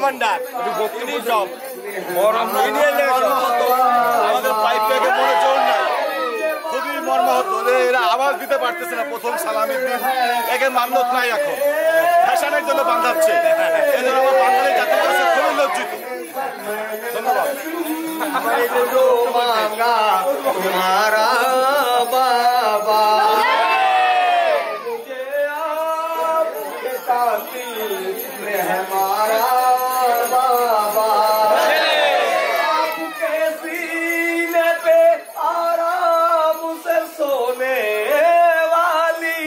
ভান্ডার সব আমাদের পাইপ প্যাকের মনে জোর নাই খুবই মর্মাহত এরা আওয়াজ দিতে পারতেছে না প্রথম সালামির দিন একের মান্যত নাই এখন ফ্যাশনের জন্য বাঁধাচ্ছে এই জন্য আমার বাঙালি জাতির কাছে খুবই লজ্জিত ধন্যবাদ বাবা हमारा बाबा आपके सीने पे आराम से सोने वाली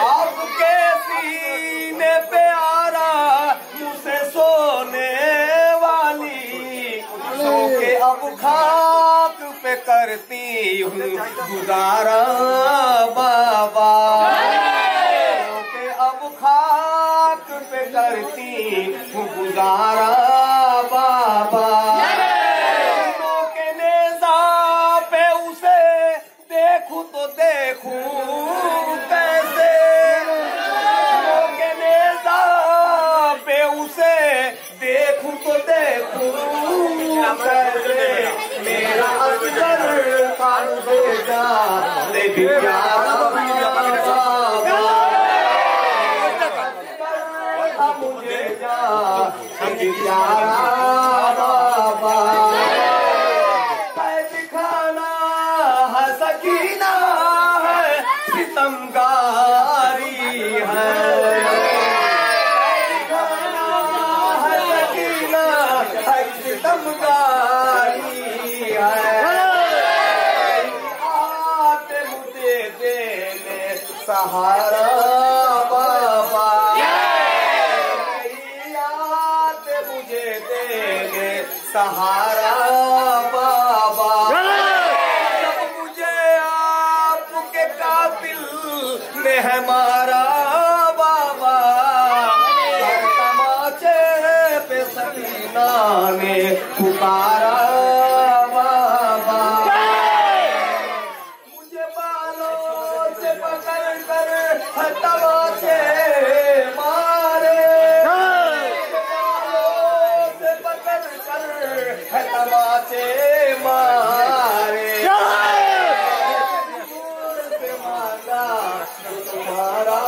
आपके सीने पे आराम से सोने वाली सो के अब खाक पे करती हूँ गुजारा बाबा करती हूँ गुजारा बाबा के नेज़ा पे उसे देखूं तो देखूं कैसे के नेज़ा पे उसे देखूं तो देखूं कैसे मेरा असगर खान बेजा ले भी प्यारा मुझे जा बाबा दिखाना है सकीना है सितमगारी है दिखाना है सकीना है सितमगारी है आते मुझे देने सहारा बाबा सहारा बाबा जब मुझे आपके कातिल ने है मारा बाबा तमाचे पे सकीना ने पुकारा बाबा मुझे बालों से पकड़ कर तमाचे मारे तमाचे मारे मांगा तुम्हारा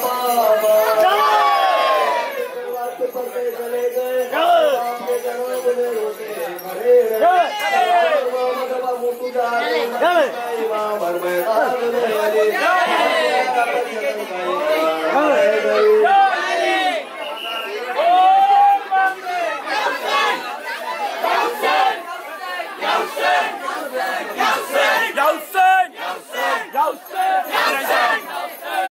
बाबा चले गए Go,